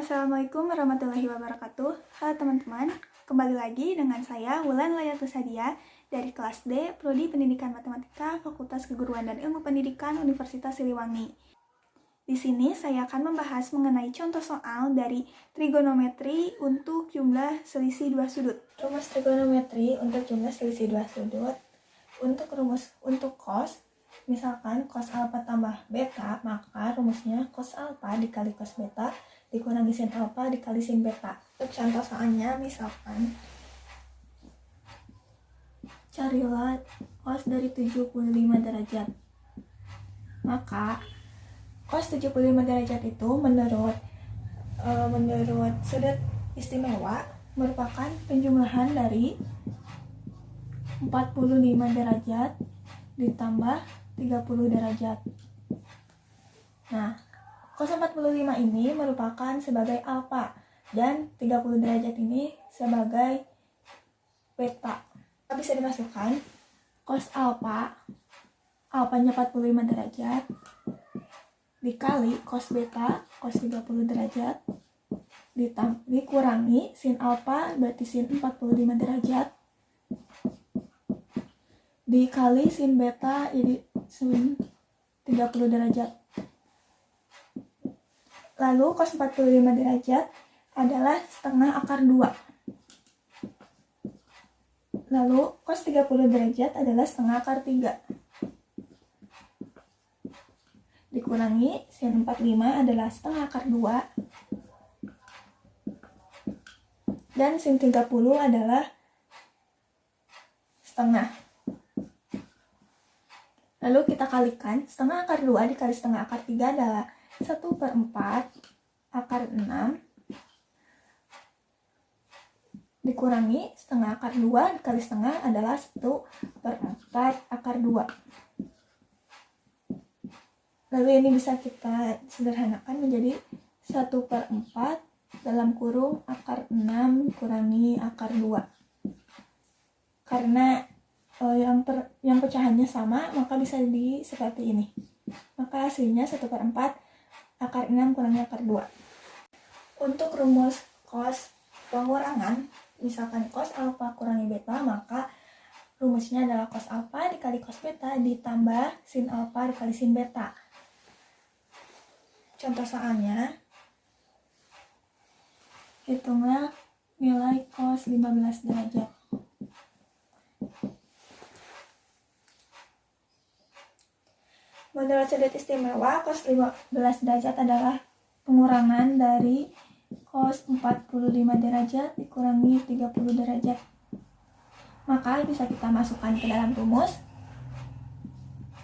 Assalamualaikum warahmatullahi wabarakatuh. Halo teman-teman, kembali lagi dengan saya Wulan Layatus Hadia dari kelas D, Prodi Pendidikan Matematika, Fakultas Keguruan dan Ilmu Pendidikan Universitas Siliwangi. Di sini saya akan membahas mengenai contoh soal dari trigonometri untuk jumlah selisih dua sudut. Rumus trigonometri untuk jumlah selisih dua sudut. Untuk cos, misalkan cos alfa tambah beta, maka rumusnya cos alfa dikali cos beta dikurangi sin alfa dikali sin beta. Untuk contoh soalnya, misalkan carilah cos dari 75 derajat. Maka cos 75 derajat itu menurut sudut istimewa merupakan penjumlahan dari 45 derajat ditambah 30 derajat. Nah, cos 45 ini merupakan sebagai alfa dan 30 derajat ini sebagai beta. Bisa dimasukkan cos alfanya 45 derajat dikali cos beta, cos 30 derajat dikurangi sin alfa berarti sin 45 derajat dikali sin beta jadi sin 30 derajat. Lalu cos 45 derajat adalah setengah akar 2. Lalu cos 30 derajat adalah setengah akar 3. Dikurangi sin 45 adalah setengah akar 2. Dan sin 30 adalah setengah. Lalu kita kalikan, setengah akar 2 dikali setengah akar 3 adalah 1/4 akar 6 dikurangi setengah akar 2 dikali setengah adalah 1/4 akar 2. Lalu ini bisa kita sederhanakan menjadi 1/4 dalam kurung akar 6 dikurangi akar 2. Karena yang pecahannya sama, maka bisa seperti ini. Maka hasilnya 1/4 akar 6 kurangi akar 2. Untuk rumus cos pengurangan, misalkan cos alfa kurangi beta, maka rumusnya adalah cos alfa dikali cos beta ditambah sin alfa dikali sin beta. Contoh soalnya, hitunglah nilai cos 15 derajat. Menurut sudut istimewa, cos 15 derajat adalah pengurangan dari cos 45 derajat dikurangi 30 derajat. Maka bisa kita masukkan ke dalam rumus.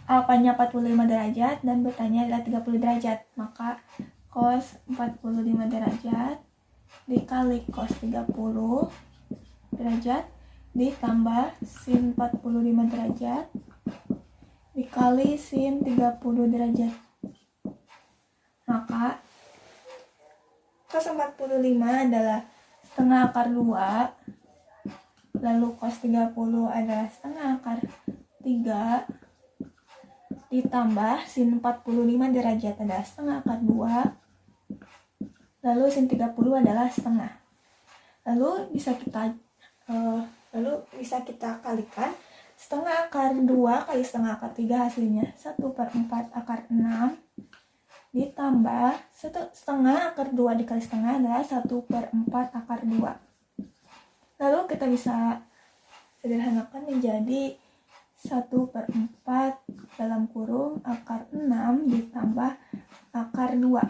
Alfanya 45 derajat dan betanya adalah 30 derajat. Maka cos 45 derajat dikali cos 30 derajat ditambah sin 45 derajat dikali sin 30 derajat. Maka cos 45 adalah setengah akar 2, lalu cos 30 adalah setengah akar 3, ditambah sin 45 derajat adalah setengah akar 2, lalu sin 30 adalah setengah. Lalu bisa kita kalikan setengah akar 2 kali setengah akar 3 hasilnya 1/4 akar 6 ditambah setengah akar 2 dikali setengah adalah 1/4 akar 2. Lalu kita bisa sederhanakan menjadi 1/4 dalam kurung akar 6 ditambah akar 2.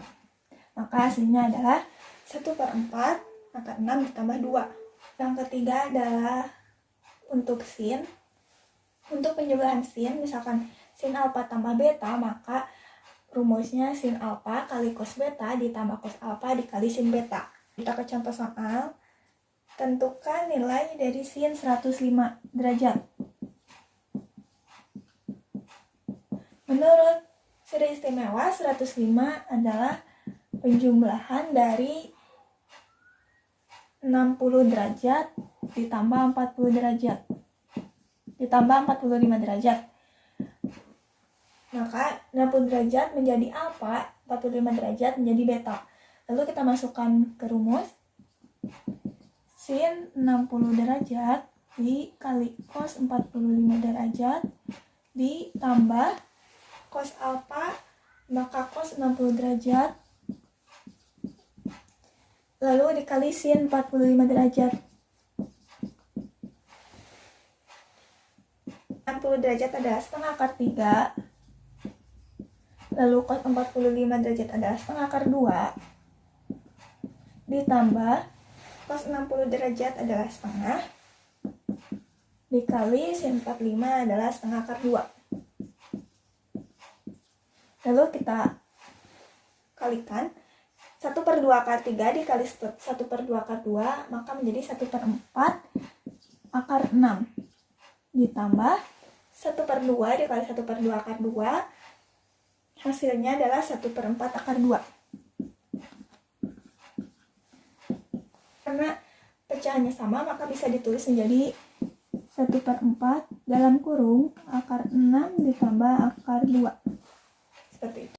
Maka hasilnya adalah 1/4 akar 6 ditambah 2. Yang ketiga adalah untuk sin. Untuk penjumlahan sin, misalkan sin alfa tambah beta, maka rumusnya sin alfa kali cos beta ditambah cos alfa dikali sin beta. Kita ke contoh soal. Tentukan nilai dari sin 105 derajat. Menurut sudut istimewa, 105 adalah penjumlahan dari 60 derajat ditambah 40 derajat ditambah 45 derajat. Maka 60 derajat menjadi alfa, 45 derajat menjadi beta. Lalu kita masukkan ke rumus. Sin 60 derajat dikali cos 45 derajat ditambah cos alfa, maka cos 60 derajat lalu dikali sin 45 derajat. 60 derajat adalah setengah akar 3, lalu cos 45 derajat adalah setengah akar 2, ditambah cos 60 derajat adalah setengah, dikali sin 45 adalah setengah akar 2. Lalu kita kalikan 1/2 akar 3 dikali 1/2 akar 2, maka menjadi 1/4 akar 6. Ditambah 1/2 dikali 1/2 akar 2, hasilnya adalah 1/4 akar 2. Karena pecahannya sama, maka bisa ditulis menjadi 1/4 dalam kurung akar 6 ditambah akar 2. Seperti itu.